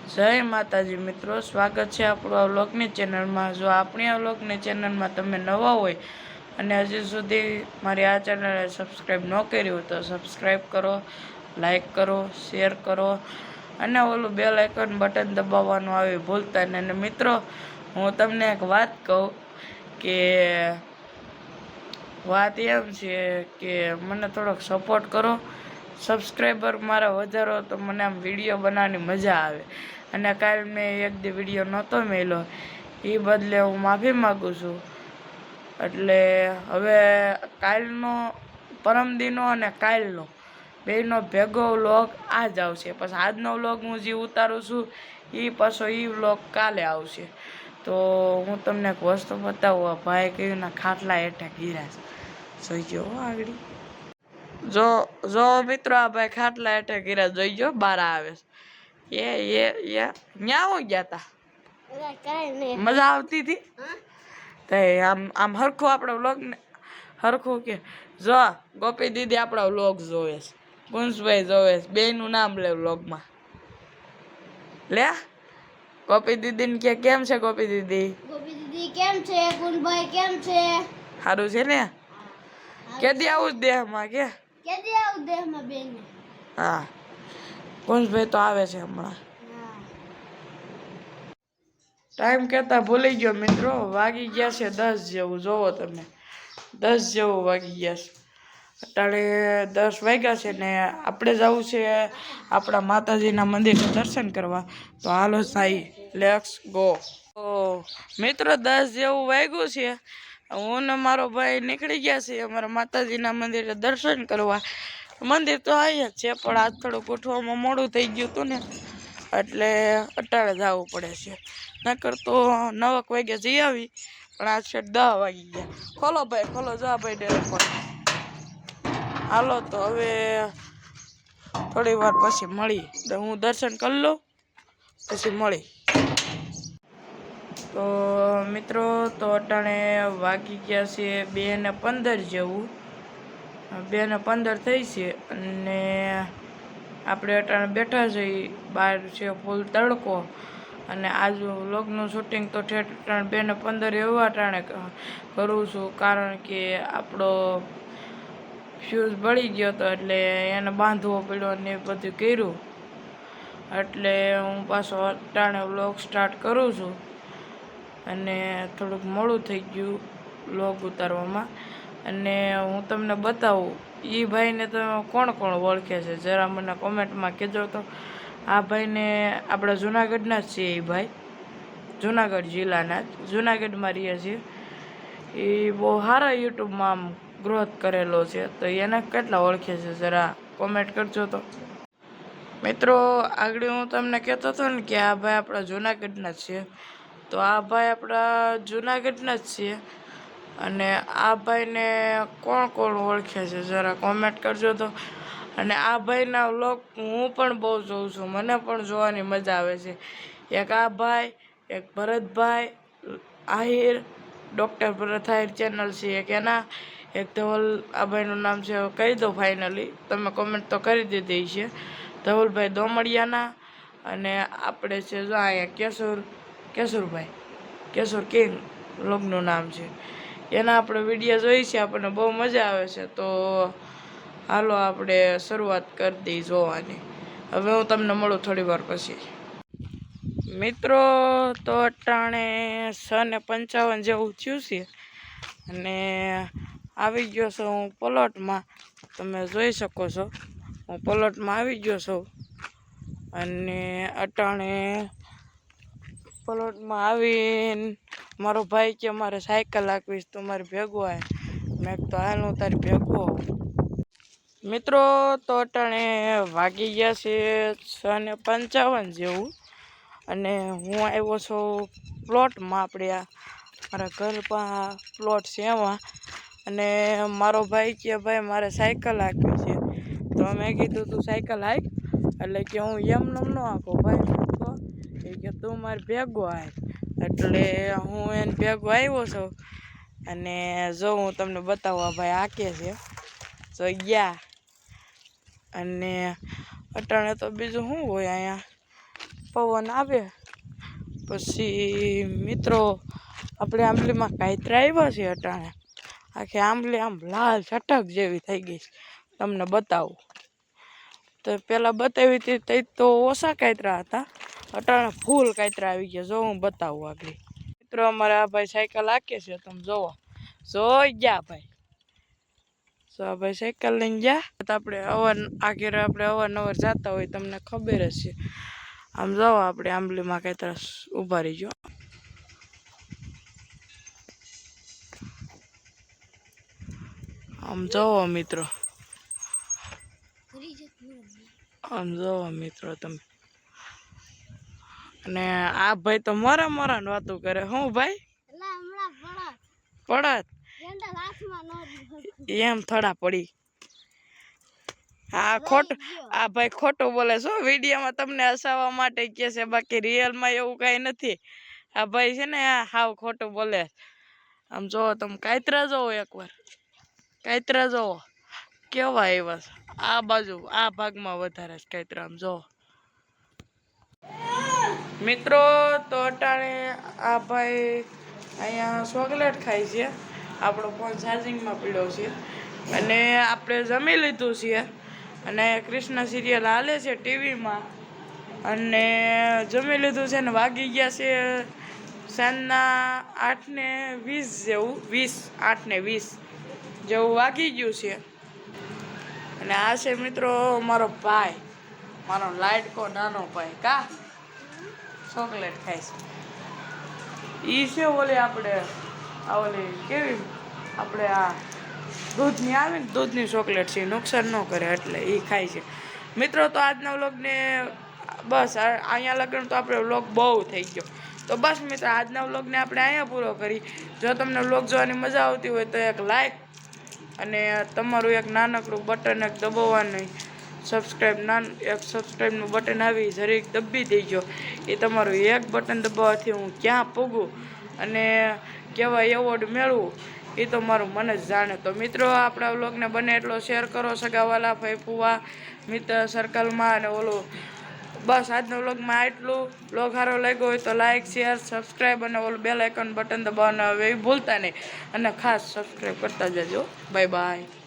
જય માતાજી મિત્રો, સ્વાગત છે આપણું આ વ્લોગની ચેનલમાં। જો આપણી આ વ્લોગની ચેનલમાં તમે નવા હોય અને હજી સુધી મારી આ ચેનલને સબસ્ક્રાઈબ ન કરી હોય તો સબસ્ક્રાઈબ કરો, લાઈક કરો, શેર કરો અને ઓલું બેલ આઇકન બટન દબાવવાનું આવે ભૂલતા નહીં। અને મિત્રો, હું તમને એક વાત કહું કે વાત એમ છે કે મને થોડોક સપોર્ટ કરો, સબસ્ક્રાઈબર મારા વધારો તો મને આમ વિડીયો બનાવવાની મજા આવે। અને કાલ મેં એક દી વિડીયો નહોતો મેલ્યો, એ બદલે હું માફી માગું છું। એટલે હવે કાલનો, પરમદીનો અને કાલનો બેયનો ભેગો વ્લોગ આજ આવશે। પછી આજનો વ્લોગ હું જે ઉતારું છું એ પાછો એ વ્લોગ કાલે આવશે। તો હું તમને એક વસ્તુ બતાવું, આ ભાઈ કયું ના ખાટલા હેઠે ગીરા જોઈજો આગળ। જો મિત્રો, આ ભાઈ ખાટલા હેઠે ગીરા જોઈજો, બાર આવે ન્યા હું ગયા તા, મજા આવતી હતી તે આમ હરખું આપણા વ્લોગ ને હરખું કે જો ગોપી દીદી આપણા વ્લોગ જોવે છે, ગુંજભાઈ જોવે છે, બેયનું નામ લે વ્લોગમાં લે। ગોપી દીદી ને કે કેમ છે ગોપી દીદી? ગોપી દીદી કેમ છે? ગુંજભાઈ કેમ છે? સારું છે ને? કેદી આવું દેહમાં કે કેદી આવું દેહમાં બેન? હા, ગુંજભાઈ તો આવે છે હમણાં। ટાઈમ કહેતા ભૂલી ગયો મિત્રો, વાગી ગયા છે 10 જેવું। જોવો તમે, 10 જેવું વાગી ગયા છે। અત્યારે 10 વાગ્યા છે ને આપણે જવું છે આપણા માતાજીના મંદિરે દર્શન કરવા। તો હાલો સાઈ, લેટ્સ ગો। તો મિત્રો 10 જેવું વાગ્યું છે, હું ને મારો ભાઈ નીકળી ગયા છે અમારા માતાજીના મંદિરે દર્શન કરવા। મંદિર તો અહીંયા જ છે, પણ આજ થોડુંક ઉઠવામાં મોડું થઈ ગયું હતું ને એટલે અટાણે જવું પડે છે। નકર તો 9 વાગે જઈ આવી, પણ આજ છે 10 વાગી ગયા। ખોલો ભાઈ ખોલો, જા ભાઈ ડેરે ખોલો। હાલો તો હવે થોડી વાર પછી મળી, હું દર્શન કરી લઉં પછી મળી। તો મિત્રો, તો અટાણે વાગી ગયા છે 2:15 જેવું, 2:15 થઈ છે અને આપણે અટાણે બેઠા છીએ। બહાર છે ફૂલ તડકો અને આજ વ્લોગનું શૂટિંગ તો ઠેઠ 2:15 એવા અટાણે કરું છું, કારણ કે આપણો ફ્યુઝ બળી ગયો હતો એટલે એને બાંધવો પડ્યો ને એ બધું કર્યું, એટલે હું પાછો અટાણે વ્લોગ સ્ટાર્ટ કરું છું। અને થોડુંક મોડું થઈ ગયું વ્લોગ ઉતારવામાં। અને હું તમને બતાવું, એ ભાઈને તમે કોણ કોણ ઓળખે છે જરા મને કોમેન્ટમાં કહેજો તો। આ ભાઈને આપણા જુનાગઢના જ છીએ, એ ભાઈ જુનાગઢ જિલ્લાના જ, જુનાગઢમાં રહીએ છીએ। એ બહુ સારા યુટ્યુબમાં આમ ગ્રોથ કરેલો છે, તો એને કેટલા ઓળખે છે જરા કોમેન્ટ કરજો તો। મિત્રો, આગળ હું તમને કહેતો હતો ને કે આ ભાઈ આપણા જુનાગઢના જ છે, તો આ ભાઈ આપણા જુનાગઢના જ છે। અને આ ભાઈને કોણ કોણ ઓળખે છે જરા કોમેન્ટ કરજો તો। અને આ ભાઈના વ્લોગ હું પણ બહુ જોઉં છું, મને પણ જોવાની મજા આવે છે। એક આ ભાઈ, એક ભરતભાઈ આહિર, ડૉક્ટર ભરત આહિર ચેનલ છે એક એના, એક ધવલ, આ ભાઈનું નામ છે કહી દો ફાઇનલી, તમે કોમેન્ટ તો કરી દીધી છે, ધવલભાઈ દોમડિયાના। અને આપણે છે જો અહીંયા કેશુરભાઈ, કેશુર કિંગ વ્લોગનું નામ છે, એના આપણે વિડીયો જોઈ છે, આપણને બહુ મજા આવે છે। તો હાલો આપણે શરૂઆત કરી દઈ જોવાની। હવે હું તમને મળું થોડી વાર પછી। મિત્રો, તો અટાણે 6:55 જેવું થયું છે અને આવી ગયો છું હું પ્લોટમાં, તમે જોઈ શકો છો હું પ્લોટમાં આવી ગયો છું। અને અટાણે પ્લોટમાં આવીને મારો ભાઈ કે મારે સાયકલ હાંકવીશ, તું મારી ભેગો આવે, મેં તો હાલ હું તારી ભેગો આવું। મિત્રો, તો અટાણે વાગી ગયા છે 6:55 જેવું અને હું આવ્યો છું પ્લોટમાં, આપણે આ મારા ઘર પાસે પ્લોટ છે એમાં। અને મારો ભાઈ કે ભાઈ મારે સાયકલ હાંકવી છે, તો મેં કીધું તું સાયકલ હાંક, એટલે કે હું એમને ન હાંકું ભાઈ, એ કે તું મારી ભેગો આવે, એટલે હું એને ભેગો આવ્યો છું। અને જો હું તમને બતાવવા ભાઈ હાંકે છે, તો ગયા। અને અટાણે તો બીજું શું હોય અહીંયા, પવન આવે પછી મિત્રો આપણે આંબલીમાં કાંતરા આવ્યા છે અટાણે આખી આંબલી આમ લાલ છટક જેવી થઈ ગઈ છે તમને બતાવું તો પહેલાં બતાવી હતી તે તો ઓછા કાંતરા હતા અટાણે ફૂલ કાંતરા આવી ગયા જો હું બતાવું આગળ મિત્રો અમારે આ ભાઈ સાયકલ હાકે છે તમે જોવો જોઈ ગયા ભાઈ તો આ ભાઈ સાયકલ લઈને ગયા તો આપણે અવારનવાર જતા હોય તમને ખબર જ છે આમ જાઓ આપણે આંબલીમાં કાંતરા ઊભા રહીજો આમ જોવો મિત્રો આમ જોવો મિત્રો તમે અને આ ભાઈ તો મોરા ને વાતું કરે હું ભાઈ પડત એમ થોડા પડી આ ભાઈ ખોટું બોલે છો વિડીયોમાં તમને હસાવવા માટે કે છે બાકી રિયલમાં એવું કઈ નથી આ ભાઈ છે ને હાવ ખોટું બોલે આમ જોવો તમે કાંતરા જોવો એકવાર કાંતરા જોવો કેવા એવા આ બાજુ આ ભાગમાં વધારે છે કાંતરા આમ જોવો મિત્રો તો અટાણે આ ભાઈ અહીંયા ચોકલેટ ખાય છે આપણો ફોન ચાર્જિંગમાં પડ્યો છે અને આપણે જમી લીધું છે અને કૃષ્ણ સિરિયલ હાલે છે ટીવીમાં અને જમી લીધું છે ને વાગી ગયા છે સાંજના 8:20 જેવું 8:20 જેવું વાગી ગયું છે અને આ છે મિત્રો મારો ભાઈ મારો લાડકો નાનો ભાઈ કા ચોકલેટ ખાય છે ઈ છે ઓલી આપણે આ ઓલી કેવી આપણે આ દૂધની આવે ને દૂધની ચોકલેટ છે નુકસાન ન કરે એટલે એ ખાય છે મિત્રો તો આજના વ્લોગને બસ અહીંયા લગન તો આપણે વ્લોગ બહુ થઈ ગયો તો બસ મિત્રો આજના વ્લોગને આપણે અહીંયા પૂરો કરી જો તમને વ્લોગ જોવાની મજા આવતી હોય તો એક લાઈક અને તમારું એક નાનકડું બટન એક દબાવવાનું સબસ્ક્રાઈબનું બટન આવી જરીક દબી દેજો એ તમારું એક બટન દબાવવાથી હું ક્યાં પૂગું અને કેવા એવોર્ડ મેળવું એ તો મારું મન જ જાણે તો મિત્રો આપણા વ્લોગને બને એટલો શેર કરો સગાવાલા ભાઈ ફુવા મિત્ર સર્કલમાં અને ઓલું બસ આજના વ્લોગમાં આટલું વ્લોગ સારો લાગ્યો હોય તો લાઈક શેર સબસ્ક્રાઈબ અને ઓલું બેલ આઇકન બટન દબાવવાનું હવે એ ભૂલતા નહીં અને ખાસ સબસ્ક્રાઈબ કરતા જજો બાય બાય